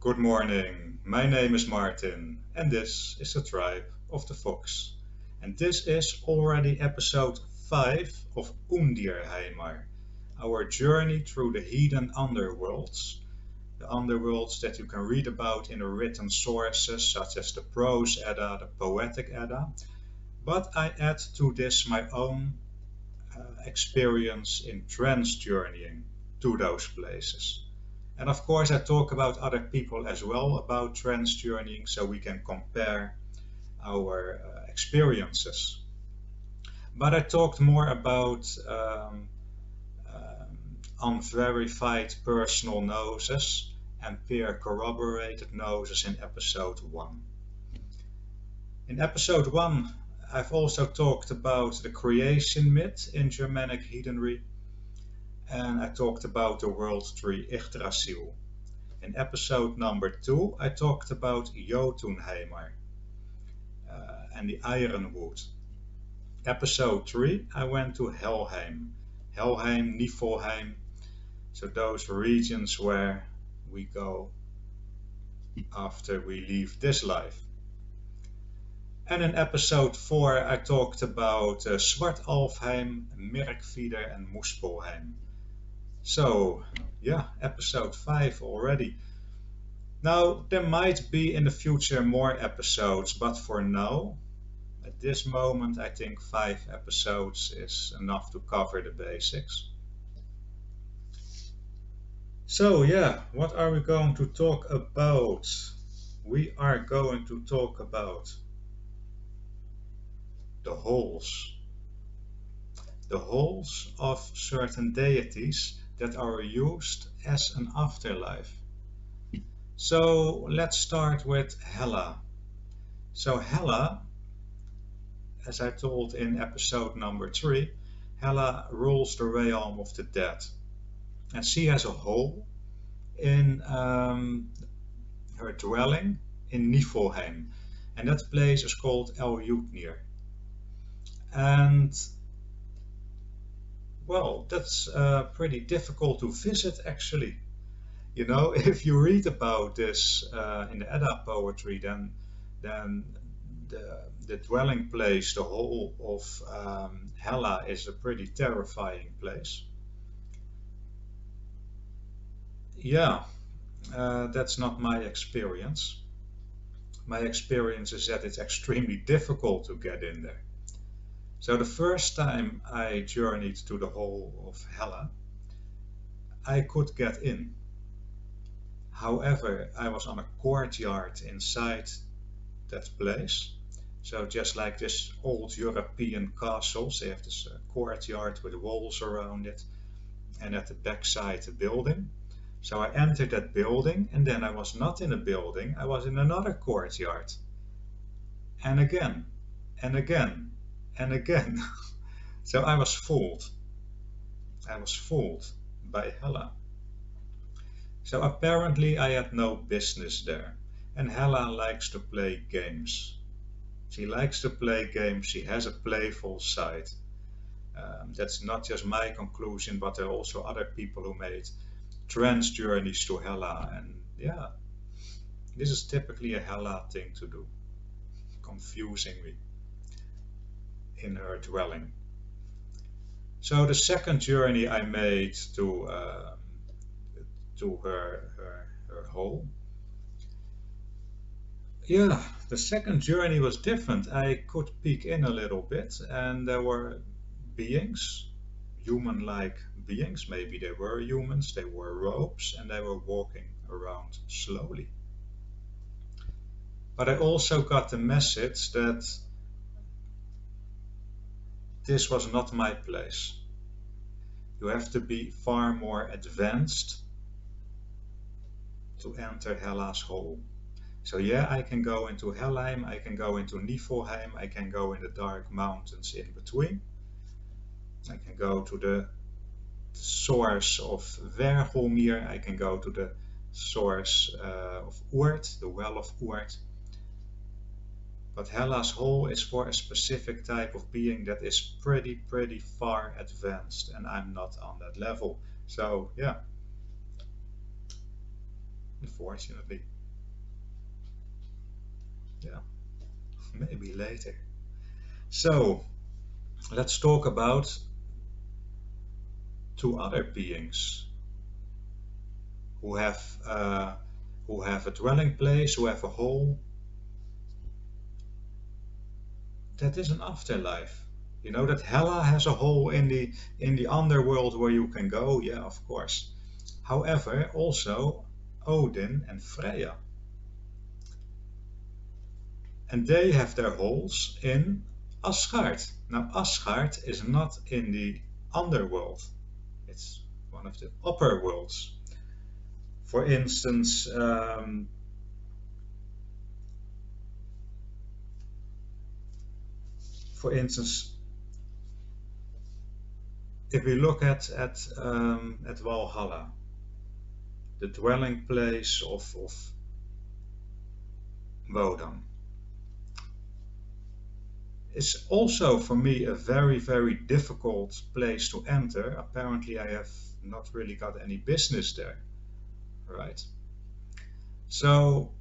Good morning, my name is Martin and this is the Tribe of the Fox. And this is already episode 5 of Undirheimar, our journey through the hidden underworlds. The underworlds that you can read about in the written sources such as the Prose Edda, the Poetic Edda. But I add to this my own experience in trance journeying to those places. And of course, I talk about other people as well about trance journeying so we can compare our experiences. But I talked more about unverified personal gnosis and peer corroborated gnosis in episode 1. In episode 1, I've also talked about the creation myth in Germanic heathenry, and I talked about the world tree Yggdrasil. In episode number 2, I talked about Jotunheimar and the Ironwood. Episode 3, I went to Helheim, Niflheim, so those regions where we go after we leave this life. And in episode 4, I talked about Zwartalfheim, Mirkvider and Muspelheim. So, yeah, episode 5 already. Now, there might be in the future more episodes, but for now, at this moment, I think 5 episodes is enough to cover the basics. So, yeah, what are we going to talk about? We are going to talk about the holes. The holes of certain deities that are used as an afterlife. So let's start with Hela. So Hela, as I told in episode number 3, Hela rules the realm of the dead. And she has a hole in her dwelling in Niflheim. And that place is called Eljudnir. And well, that's pretty difficult to visit actually. You know, if you read about this in the Edda poetry, then the dwelling place, the hole of Hela, is a pretty terrifying place. Yeah, that's not my experience. My experience is that it's extremely difficult to get in there. So the first time I journeyed to the hole of Hela, I could get in. However, I was on a courtyard inside that place. So just like this old European castles, they have this courtyard with walls around it, and at the backside a building. So I entered that building, and then I was not in a building, I was in another courtyard. And again, and again, and again. So I was fooled. I was fooled by Hela. So apparently I had no business there. And Hela likes to play games. She likes to play games. She has a playful side. That's not just my conclusion, but there are also other people who made trance journeys to Hela. And yeah, this is typically a Hela thing to do, confusing me in her dwelling. So the second journey I made to her hole. Yeah, the second journey was different. I could peek in a little bit, and there were beings, human-like beings. Maybe they were humans, they wore robes, and they were walking around slowly. But I also got the message that this was not my place. You have to be far more advanced to enter Hela's hole. So yeah, I can go into Helheim, I can go into Niflheim, I can go in the dark mountains in between. I can go to the source of Vergelmir, I can go to the source of Oert, the well of Oert. But Hela's hole is for a specific type of being that is pretty far advanced, and I'm not on that level. So yeah, unfortunately. Yeah, maybe later. So let's talk about two other beings who have uh, who have a dwelling place, who have a hole that is an afterlife. You know that Hela has a hole in the underworld where you can go. Yeah, of course. However, also Odin and Freya, and they have their holes in Asgard. Now, Asgard is not in the underworld; it's one of the upper worlds. For instance, for instance, if we look at Valhalla, the dwelling place of Wodan, is also for me a very, very difficult place to enter. Apparently, I have not really got any business there, right? So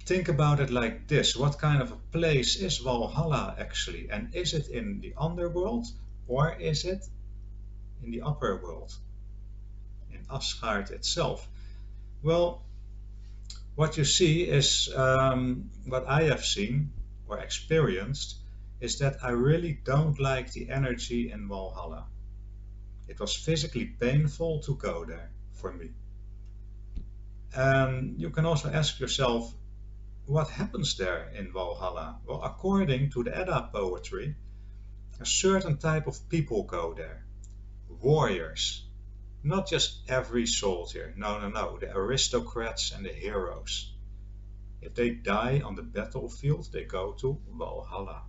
think about it like this: what kind of a place is Valhalla actually? And is it in the underworld or is it in the upper world, in Asgard itself? Well, what you see is what I have seen or experienced is that I really don't like the energy in Valhalla. It was physically painful to go there for me. And you can also ask yourself, what happens there in Valhalla? Well, according to the Edda poetry, a certain type of people go there. Warriors. Not just every soldier. No, no, no. The aristocrats and the heroes. If they die on the battlefield, they go to Valhalla.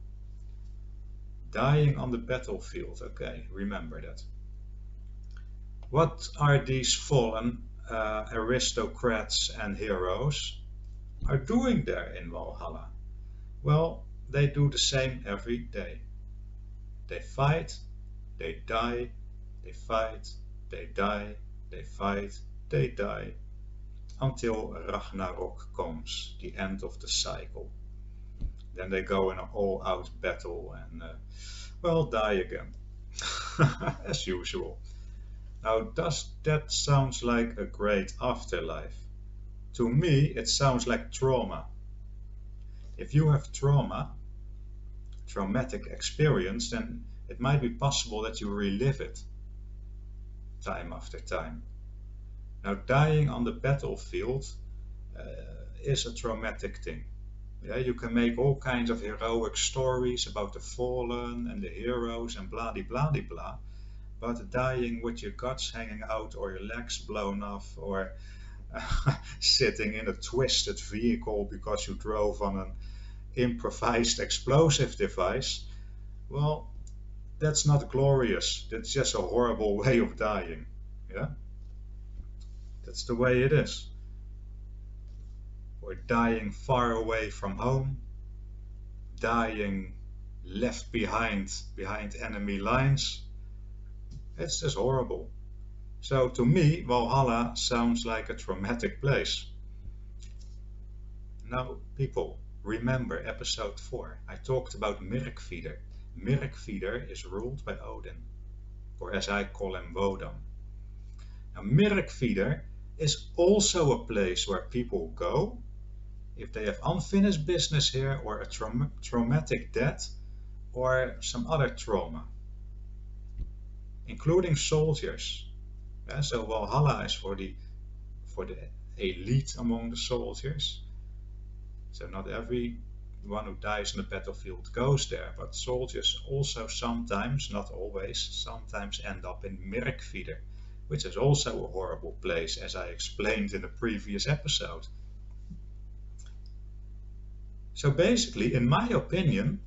Dying on the battlefield. Okay, remember that. What are these fallen aristocrats and heroes are doing there in Valhalla? Well, they do the same every day. They fight, they die, they fight, they die, they fight, they die, until Ragnarok comes, the end of the cycle. Then they go in an all-out battle and, well, die again, as usual. Now, does that sound like a great afterlife? To me, it sounds like trauma. If you have traumatic experience, then it might be possible that you relive it time after time. Now, dying on the battlefield uh, is a traumatic thing. Yeah, you can make all kinds of heroic stories about the fallen and the heroes and blah blah blah blah, but dying with your guts hanging out or your legs blown off or sitting in a twisted vehicle because you drove on an improvised explosive device, well, that's not glorious. That's just a horrible way of dying. Yeah, that's the way it is. Or dying far away from home, dying left behind enemy lines. It's just horrible. So to me, Valhalla sounds like a traumatic place. Now, people, remember episode 4. I talked about Myrkvidr. Myrkvidr is ruled by Odin, or as I call him, Wodan. Now, Myrkvidr is also a place where people go if they have unfinished business here or a traumatic death or some other trauma, including soldiers. Yeah, so Valhalla is for the elite among the soldiers. So not everyone who dies on the battlefield goes there, but soldiers also sometimes, not always, sometimes end up in Myrkvidr, which is also a horrible place, as I explained in the previous episode. So basically, in my opinion,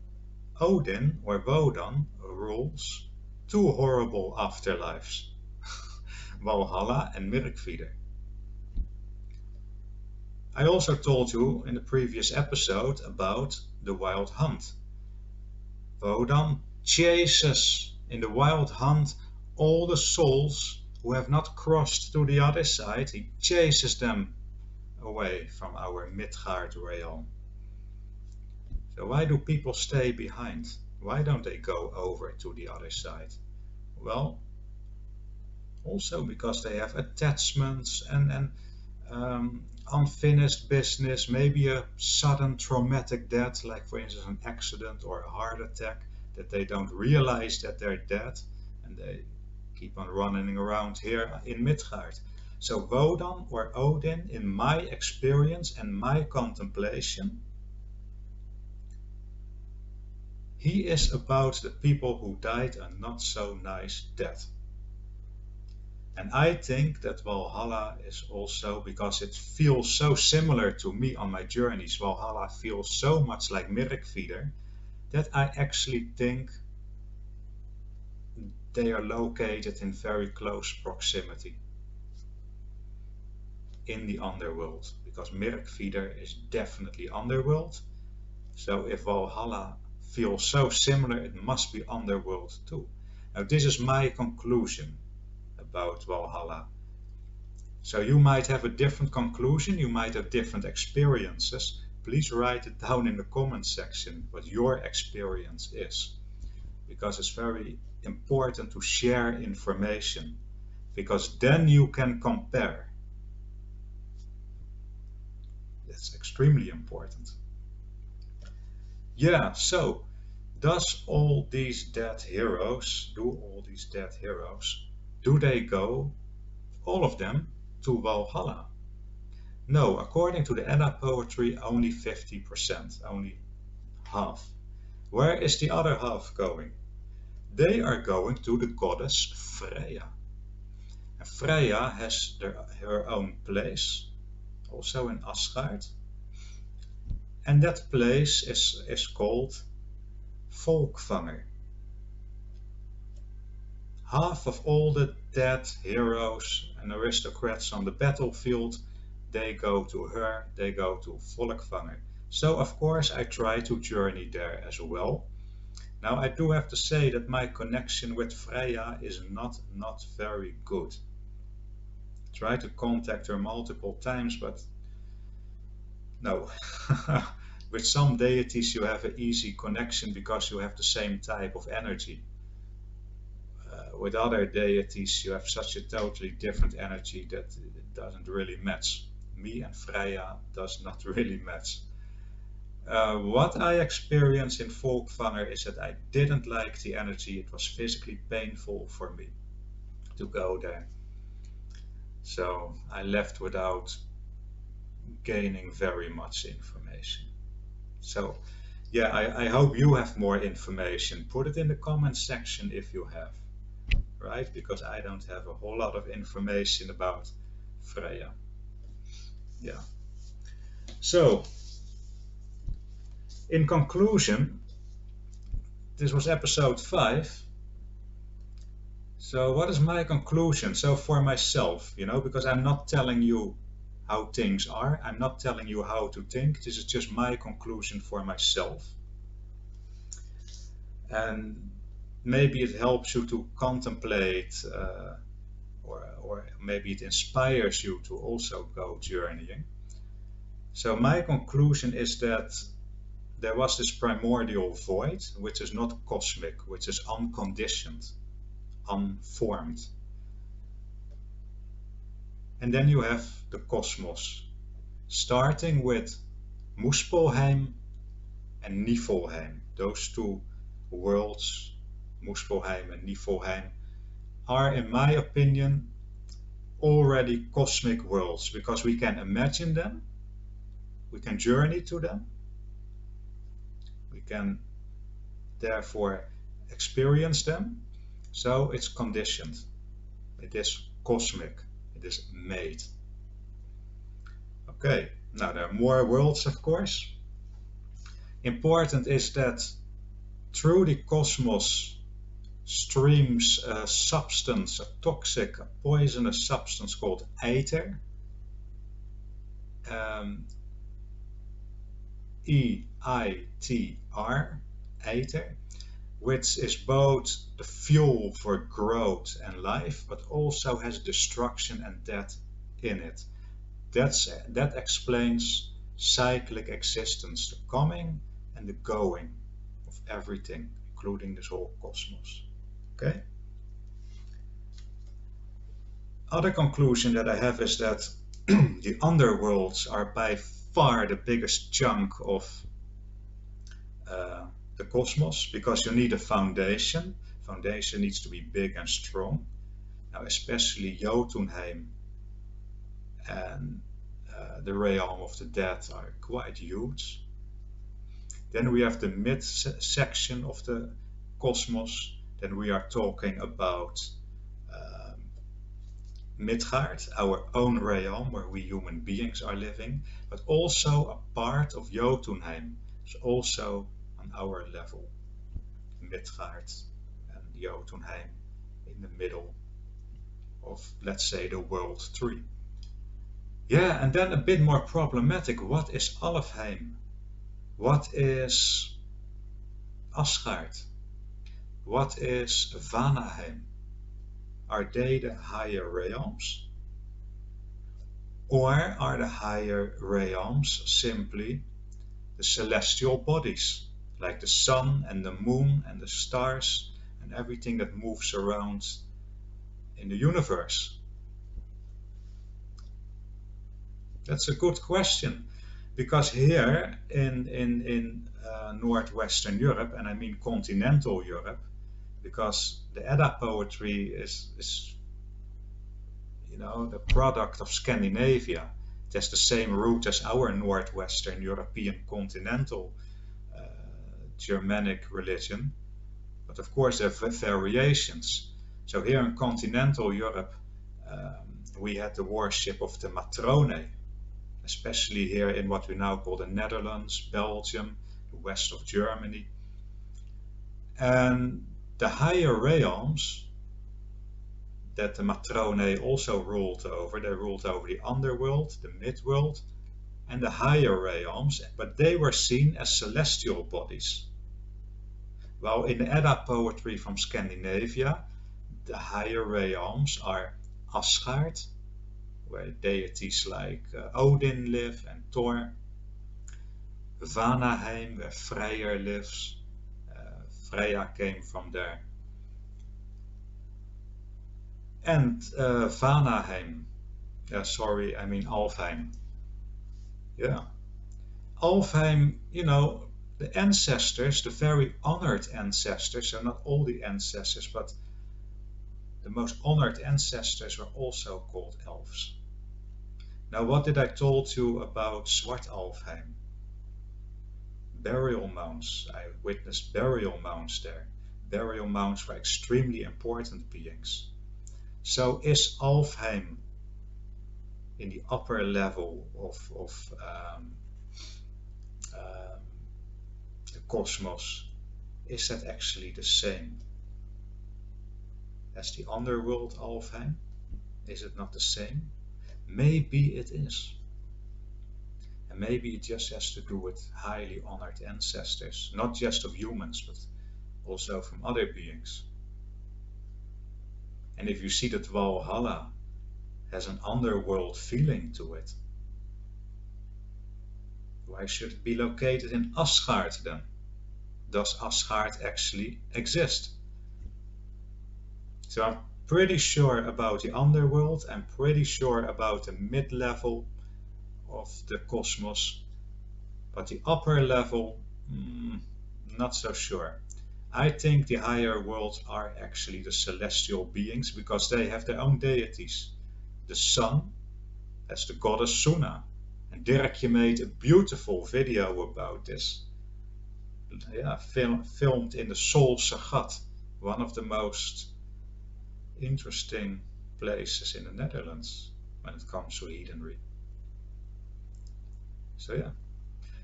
Odin or Wodan rules two horrible afterlives, Valhalla and Myrkvidr. I also told you in the previous episode about the wild hunt. Wodan chases in the wild hunt all the souls who have not crossed to the other side. He chases them away from our Midgard realm. So why do people stay behind? Why don't they go over to the other side? Well, also because they have attachments and unfinished business, maybe a sudden traumatic death, like for instance an accident or a heart attack, that they don't realize that they're dead, and they keep on running around here in Midgard. So Wodan or Odin, in my experience and my contemplation, he is about the people who died a not so nice death. And I think that Valhalla is also, because it feels so similar to me on my journeys, Valhalla feels so much like Mirkvidr, that I actually think they are located in very close proximity in the underworld, because Mirkvidr is definitely underworld. So if Valhalla feels so similar, it must be underworld too. Now this is my conclusion about Valhalla. So you might have a different conclusion, you might have different experiences. Please write it down in the comment section what your experience is, because it's very important to share information, because then you can compare. That's extremely important. Yeah, so do all these dead heroes, do they go, all of them, to Valhalla? No, according to the Edda poetry, only 50%, only half. Where is the other half going? They are going to the goddess Freya. And Freya has her own place, also in Asgard. And that place is called Folkvangr. Half of all the dead heroes and aristocrats on the battlefield, they go to her, they go to Folkvangr. So of course I try to journey there as well. Now I do have to say that my connection with Freya is not very good. I tried to contact her multiple times, but no. With some deities you have an easy connection because you have the same type of energy. With other deities you have such a totally different energy that it doesn't really match. Me and Freya does not really match. What I experienced in Folkvangr is that I didn't like the energy. It was physically painful for me to go there. So I left without gaining very much information. So yeah, I hope you have more information. Put it in the comment section if you have, right? Because I don't have a whole lot of information about Freya. Yeah. So in conclusion, this was episode 5. So what is my conclusion? So for myself, because I'm not telling you how things are, I'm not telling you how to think, this is just my conclusion for myself. And maybe it helps you to contemplate, or maybe it inspires you to also go journeying. So my conclusion is that there was this primordial void, which is not cosmic, which is unconditioned, unformed. And then you have the cosmos, starting with Muspelheim and Niflheim. Those two worlds, Muspelheim and Niflheim, are, in my opinion, already cosmic worlds, because we can imagine them, we can journey to them, we can therefore experience them. So it's conditioned, it is cosmic, it is made. Okay, now there are more worlds, of course. Important is that through the cosmos streams a substance, a toxic, a poisonous substance called ether. E-I-T-R, ether, which is both the fuel for growth and life, but also has destruction and death in it. That explains cyclic existence, the coming and the going of everything, including this whole cosmos. Okay? Other conclusion that I have is that the underworlds are by far the biggest chunk of the cosmos, because you need a foundation. Foundation needs to be big and strong. Now, especially Jotunheim and the realm of the dead are quite huge. Then we have the mid section of the cosmos. Then we are talking about Midgard, our own realm where we human beings are living, but also a part of Jotunheim, so also on our level. Midgard and Jotunheim in the middle of, let's say, the world tree. Yeah, and then a bit more problematic. What is Alfheim? What is Asgard? What is Vanaheim? Are they the higher realms? Or are the higher realms simply the celestial bodies, like the sun and the moon and the stars and everything that moves around in the universe? That's a good question, because here in Northwestern Europe, and I mean continental Europe, because the Edda poetry is the product of Scandinavia. It has the same root as our Northwestern European continental Germanic religion, but of course there are variations. So here in continental Europe, we had the worship of the Matrone, especially here in what we now call the Netherlands, Belgium, the west of Germany. And the higher realms that the Matrone also ruled over, they ruled over the underworld, the midworld, and the higher realms, but they were seen as celestial bodies. While in the Edda poetry from Scandinavia, the higher realms are Asgard, where deities like Odin live and Thor, Vanaheim, where Freya lives. Freya came from there. And Vanaheim, Alfheim. Yeah. Alfheim, the ancestors, the very honored ancestors, so not all the ancestors, but the most honored ancestors were also called elves. Now, what did I told you about Alfheim? Burial mounds. I witnessed burial mounds there. Burial mounds were extremely important beings. So is Alfheim in the upper level of the cosmos, is that actually the same as the underworld Alfheim? Is it not the same? Maybe it is. And maybe it just has to do with highly honored ancestors, not just of humans, but also from other beings. And if you see that Valhalla has an underworld feeling to it, why should it be located in Asgard then? Does Asgard actually exist? So I'm pretty sure about the underworld, I'm pretty sure about the mid-level of the cosmos, but the upper level, not so sure. I think the higher worlds are actually the celestial beings, because they have their own deities. The sun, that's the goddess Suna. And Dirk, you made a beautiful video about this. Yeah, filmed in the Sol Sagat, one of the most interesting places in the Netherlands when it comes to heathenry. So yeah,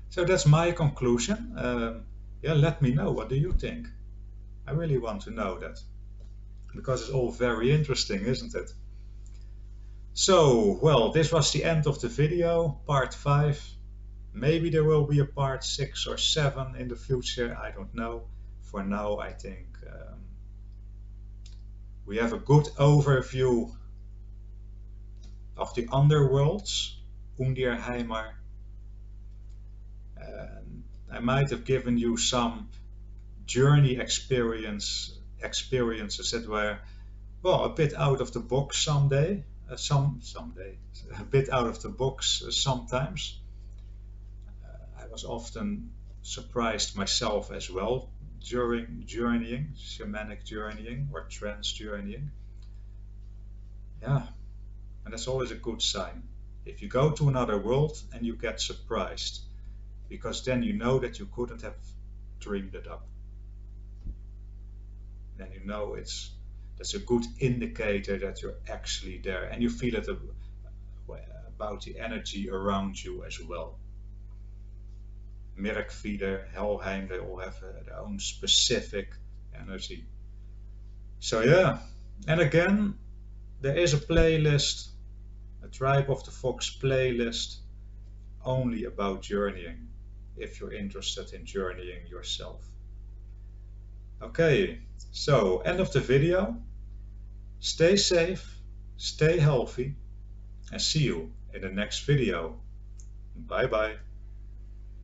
so that's my conclusion. Let me know, what do you think? I really want to know that, because it's all very interesting, isn't it? So, well, this was the end of the video, part 5. Maybe there will be a part 6 or 7 in the future, I don't know. For now, I think we have a good overview of the underworlds, Undirheimar. I might have given you some journey experiences that were, well, a bit out of the box someday, someday, a bit out of the box sometimes. I was often surprised myself as well during journeying, shamanic journeying or trance journeying. Yeah, and that's always a good sign. If you go to another world and you get surprised, because then you know that you couldn't have dreamed it up. Then you know that's a good indicator that you're actually there, and you feel it about the energy around you as well. Merkvider, Helheim, they all have their own specific energy. So yeah, and again, there is a playlist, a Tribe of the Fox playlist, only about journeying, if you're interested in journeying yourself. Okay, so end of the video. Stay safe, stay healthy, and see you in the next video. Bye bye.